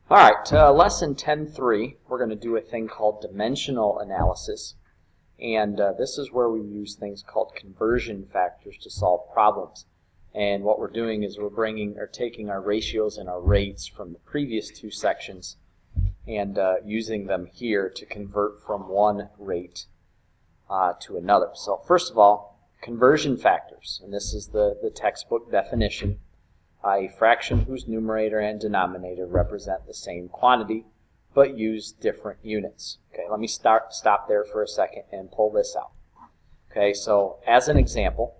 All right, lesson 10.3, we're going to do a thing called dimensional analysis. And this is where we use things called conversion factors to solve problems. And what we're doing is we're taking our ratios and our rates from the previous two sections and using them here to convert from one rate to another. So first of all, conversion factors, and this is the textbook definition. A fraction whose numerator and denominator represent the same quantity but use different units. Okay, let me stop there for a second and pull this out. Okay, so as an example,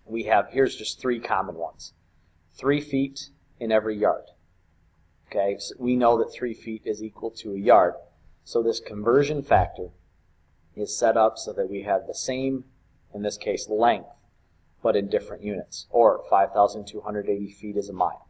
we have, here's just three common ones. 3 feet in every yard. Okay, so we know that 3 feet is equal to a yard. So this conversion factor is set up so that we have the same, in this case, length, but in different units. Or 5,280 feet is a mile.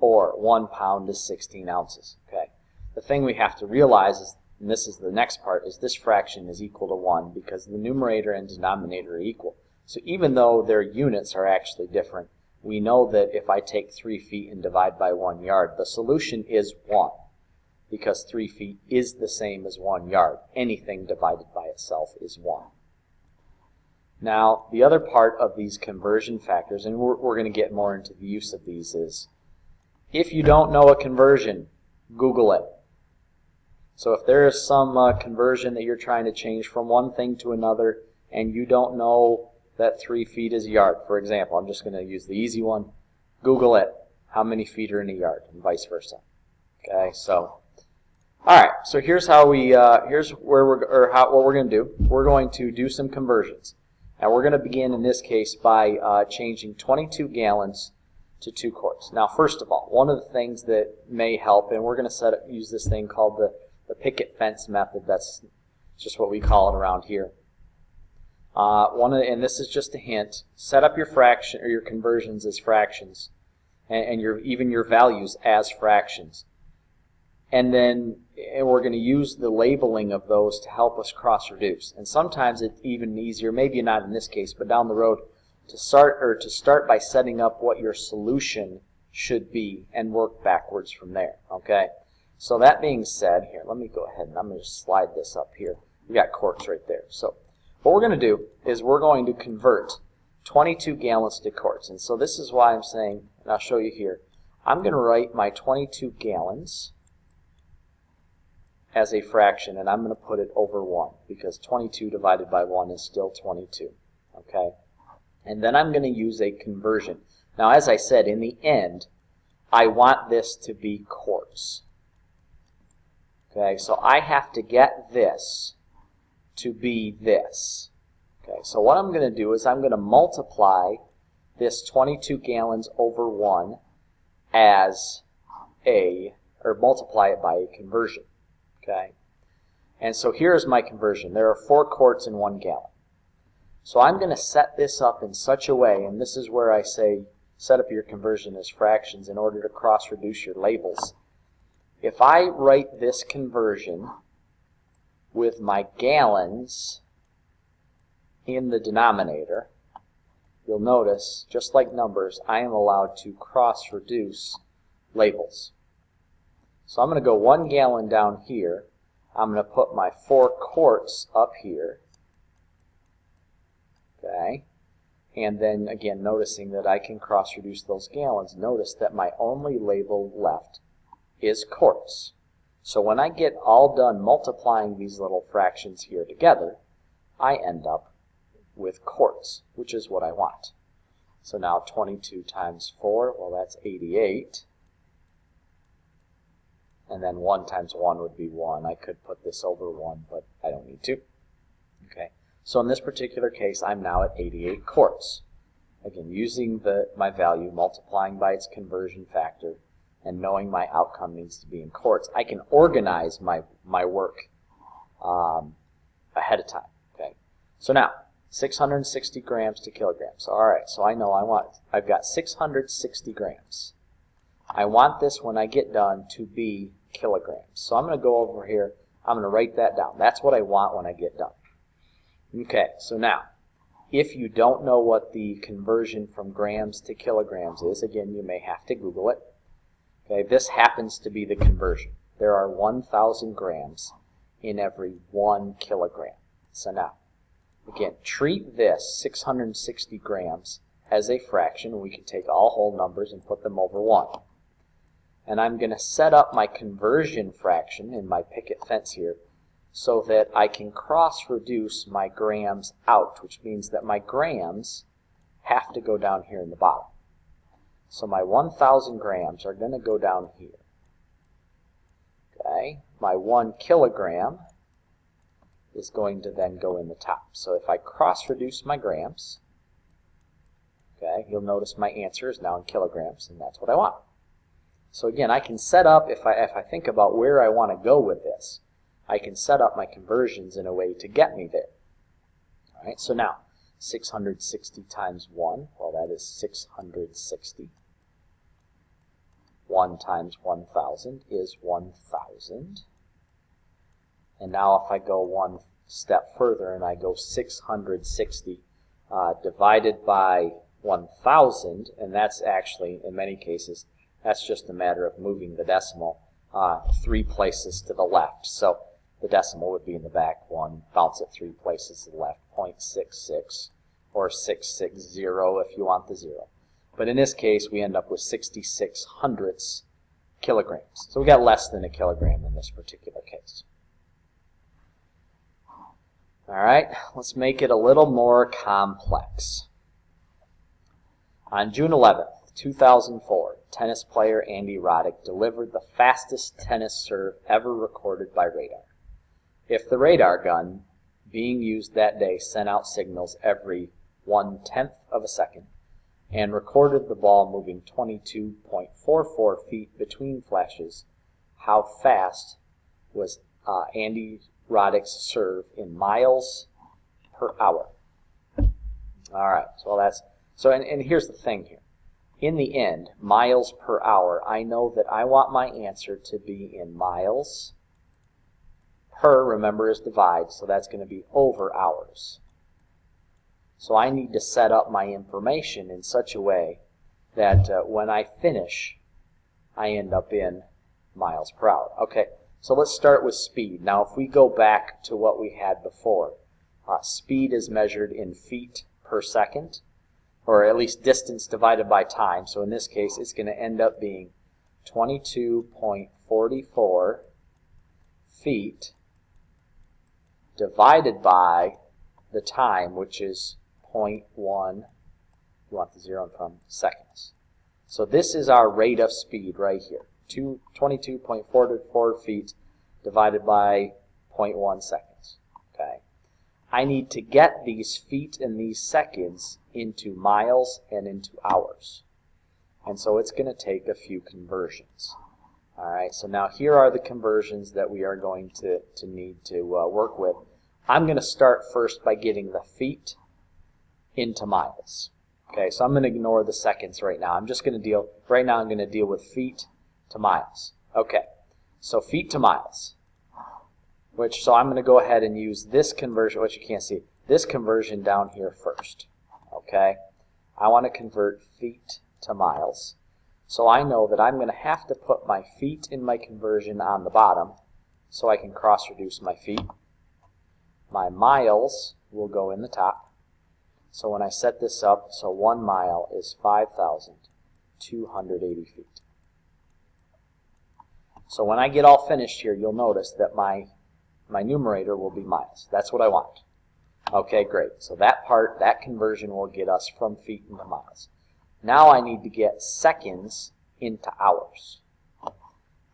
Or 1 pound is 16 ounces. Okay. The thing we have to realize is, and this is the next part, is this fraction is equal to 1 because the numerator and denominator are equal. So even though their units are actually different, we know that if I take 3 feet and divide by 1 yard, the solution is 1 because 3 feet is the same as 1 yard. Anything divided by itself is 1. Now, the other part of these conversion factors, and we're going to get more into the use of these, is if you don't know a conversion, Google it. So if there is some conversion that you're trying to change from one thing to another and you don't know that 3 feet is a yard, for example, I'm just going to use the easy one, Google it. How many feet are in a yard, and vice versa. Okay, so all right, so here's how we what we're going to do. We're going to do some conversions. And we're going to begin in this case by changing 22 gallons to 2 quarts. Now, first of all, one of the things that may help, and we're going to use this thing called the picket fence method. That's just what we call it around here. And this is just a hint. Set up your fraction or your conversions as fractions, and even your values as fractions. And we're going to use the labeling of those to help us cross-reduce. And sometimes it's even easier, maybe not in this case, but down the road, to start by setting up what your solution should be and work backwards from there. Okay? So that being said, here, let me go ahead and I'm going to slide this up here. We got quarts right there. So what we're going to do is we're going to convert 22 gallons to quarts. And so this is why I'm saying, and I'll show you here, I'm going to write my 22 gallons as a fraction, and I'm going to put it over 1 because 22 divided by 1 is still 22. Okay? And then I'm going to use a conversion. Now, as I said, in the end, I want this to be quarts. Okay, so I have to get this to be this. Okay, so what I'm going to do is I'm going to multiply this 22 gallons over 1 as multiply it by a conversion. Okay, and so here's my conversion. There are 4 quarts in 1 gallon. So I'm going to set this up in such a way, and this is where I say set up your conversion as fractions in order to cross-reduce your labels. If I write this conversion with my gallons in the denominator, you'll notice, just like numbers, I am allowed to cross-reduce labels. So I'm going to go 1 gallon down here. I'm going to put my 4 quarts up here. Okay. And then again, noticing that I can cross-reduce those gallons, notice that my only label left is quarts. So when I get all done multiplying these little fractions here together, I end up with quarts, which is what I want. So now 22 times 4, well, that's 88. And then 1 times 1 would be 1. I could put this over 1, but I don't need to. Okay. So in this particular case, I'm now at 88 quarts. Again, using my value, multiplying by its conversion factor, and knowing my outcome needs to be in quarts, I can organize my work ahead of time. Okay. So now, 660 grams to kilograms. All right, so I know I've got 660 grams. I want this when I get done to be kilograms. So I'm going to go over here. I'm going to write that down. That's what I want when I get done. Okay, so now, if you don't know what the conversion from grams to kilograms is, again, you may have to Google it. Okay, this happens to be the conversion. There are 1,000 grams in every 1 kilogram. So now, again, treat this 660 grams as a fraction. We can take all whole numbers and put them over 1. And I'm going to set up my conversion fraction in my picket fence here so that I can cross-reduce my grams out, which means that my grams have to go down here in the bottom. So my 1,000 grams are going to go down here. Okay, my 1 kilogram is going to then go in the top. So if I cross-reduce my grams, okay, you'll notice my answer is now in kilograms, and that's what I want. So again, I can set up, if I think about where I want to go with this, I can set up my conversions in a way to get me there. All right, so now, 660 times 1, well, that is 660. 1 times 1,000 is 1,000. And now if I go one step further and I go 660 divided by 1,000, and that's actually, in many cases, that's just a matter of moving the decimal 3 places to the left. So the decimal would be in the back 1, bounce it 3 places to the left, 0.66 or 660 if you want the 0. But in this case, we end up with 66 hundredths kilograms. So we got less than a kilogram in this particular case. All right, let's make it a little more complex. On June 11th, 2004, tennis player Andy Roddick delivered the fastest tennis serve ever recorded by radar. If the radar gun being used that day sent out signals every 1/10 of a second and recorded the ball moving 22.44 feet between flashes, how fast was Andy Roddick's serve in miles per hour? All right, so and here's the thing here. In the end, miles per hour, I know that I want my answer to be in miles. Per, remember, is divide, so that's going to be over hours. So I need to set up my information in such a way that when I finish, I end up in miles per hour. Okay, so let's start with speed. Now, if we go back to what we had before, speed is measured in feet per second, or at least distance divided by time. So in this case, it's going to end up being 22.44 feet divided by the time, which is 0.1, you want the 0 in front, seconds. So this is our rate of speed right here, 22.44 feet divided by 0.1 seconds. Okay. I need to get these feet and these seconds into miles and into hours. And so it's going to take a few conversions. All right, so now here are the conversions that we are going to need to work with. I'm going to start first by getting the feet into miles. Okay, so I'm going to ignore the seconds right now. I'm just going to deal with feet to miles. Okay, so feet to miles. So I'm going to go ahead and use this conversion, which you can't see, this conversion down here first. Okay, I want to convert feet to miles. So I know that I'm going to have to put my feet in my conversion on the bottom so I can cross-reduce my feet. My miles will go in the top. So when I set this up, so 1 mile is 5,280 feet. So when I get all finished here, you'll notice that my numerator will be miles. That's what I want. Okay, great. So that conversion will get us from feet into miles. Now I need to get seconds into hours.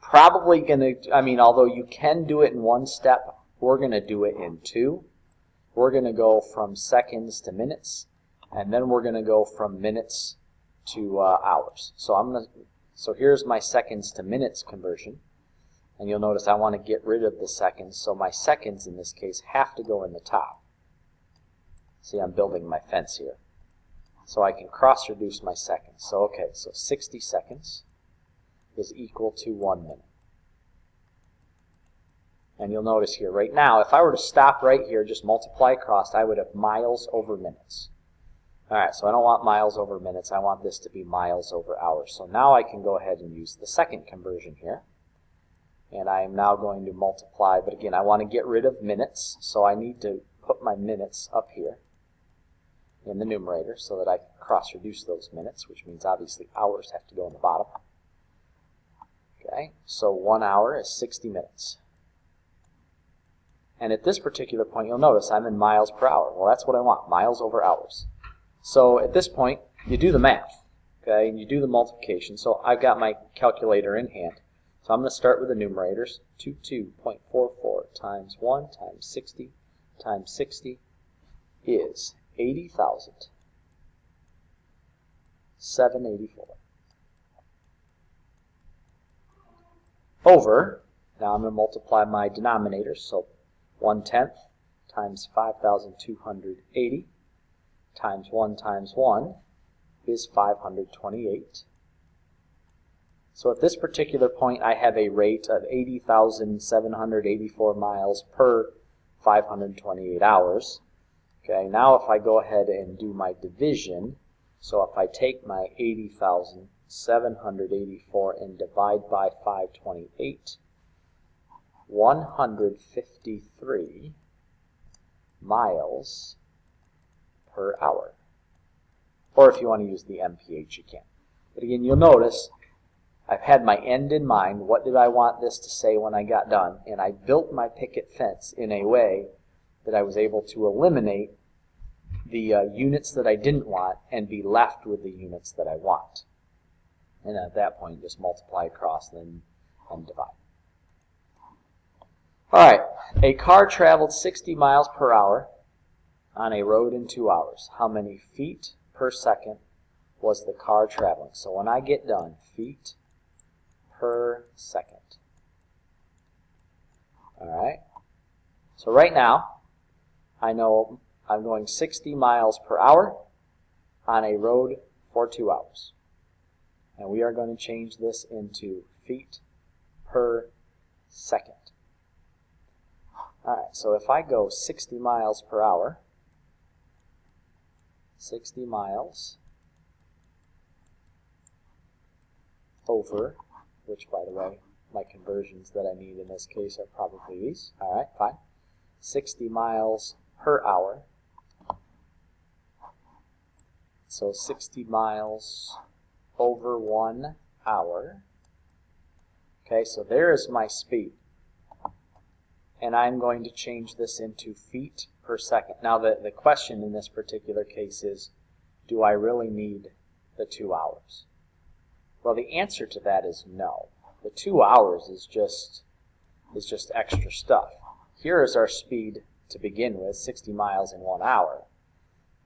Probably going to, although you can do it in one step, we're going to do it in 2. We're going to go from seconds to minutes, and then we're going to go from minutes to hours. So here's my seconds to minutes conversion. And you'll notice I want to get rid of the seconds, so my seconds in this case have to go in the top. See, I'm building my fence here. So I can cross-reduce my seconds. So, okay, so 60 seconds is equal to 1 minute. And you'll notice here, right now, if I were to stop right here, just multiply across, I would have miles over minutes. Alright, so I don't want miles over minutes, I want this to be miles over hours. So now I can go ahead and use the second conversion here. And I am now going to multiply, but again, I want to get rid of minutes, so I need to put my minutes up here in the numerator so that I can cross-reduce those minutes, which means obviously hours have to go in the bottom. Okay, so 1 hour is 60 minutes. And at this particular point, you'll notice I'm in miles per hour. Well, that's what I want, miles over hours. So at this point, you do the math, okay, and you do the multiplication. So I've got my calculator in hand. So I'm going to start with the numerators. 22.44 times 1 times 60 times 60 is 80,784. Over, now I'm going to multiply my denominators. So 1/10 times 5,280 times 1 times 1 is 528. So at this particular point, I have a rate of 80,784 miles per 528 hours. Okay, now if I go ahead and do my division, so if I take my 80,784 and divide by 528, 153 miles per hour. Or if you want to use the MPH, you can. But again, you'll notice I've had my end in mind. What did I want this to say when I got done? And I built my picket fence in a way that I was able to eliminate the units that I didn't want and be left with the units that I want. And at that point, just multiply across and divide. Alright, a car traveled 60 miles per hour on a road in 2 hours. How many feet per second was the car traveling? So when I get done, feet per second. Alright, so right now, I know I'm going 60 miles per hour on a road for 2 hours. And we are going to change this into feet per second. Alright, so if I go 60 miles per hour, 60 miles over, which by the way, my conversions that I need in this case are probably these. Alright, fine. 60 miles per hour. So 60 miles over 1 hour. Okay, so there is my speed. And I'm going to change this into feet per second. Now the question in this particular case is, do I really need the 2 hours? Well, the answer to that is no. The 2 hours is just extra stuff. Here is our speed to begin with, 60 miles in 1 hour.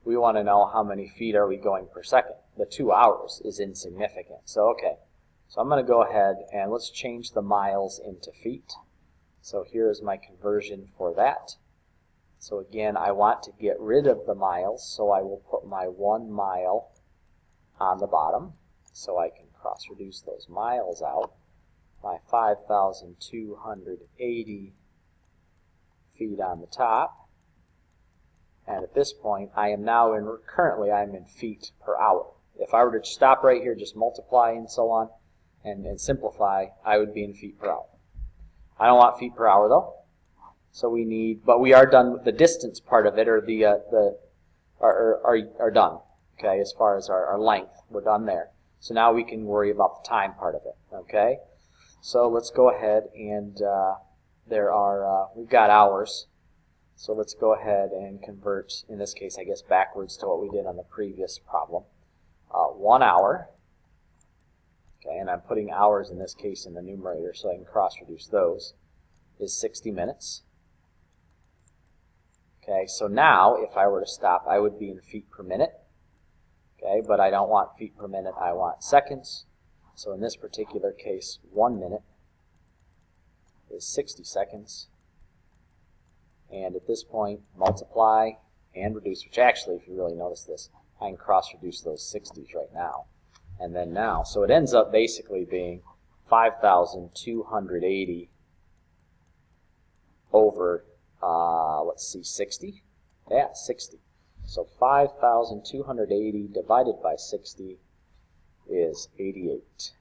We want to know how many feet are we going per second. The 2 hours is insignificant. So okay, so I'm going to go ahead and let's change the miles into feet. So here is my conversion for that. So again, I want to get rid of the miles, so I will put my 1 mile on the bottom, so I can cross-reduce those miles out. My 5,280 feet on the top. And at this point, I am now currently I'm in feet per hour. If I were to stop right here, just multiply and so on, and simplify, I would be in feet per hour. I don't want feet per hour though. So we need, but we are done with the distance part of it, or are done. Okay, as far as our length, we're done there. So now we can worry about the time part of it. Okay, so let's go ahead and we've got hours. So let's go ahead and convert, in this case, I guess, backwards to what we did on the previous problem. 1 hour. Okay, and I'm putting hours in this case in the numerator so I can cross-reduce those, is 60 minutes. Okay, so now if I were to stop, I would be in feet per minute. Okay, but I don't want feet per minute, I want seconds. So in this particular case, 1 minute is 60 seconds. And at this point, multiply and reduce, which actually, if you really notice this, I can cross-reduce those 60s right now. And then now, so it ends up basically being 5,280 over, let's see, 60? Yeah, 60. So 5,280 divided by 60 is 88.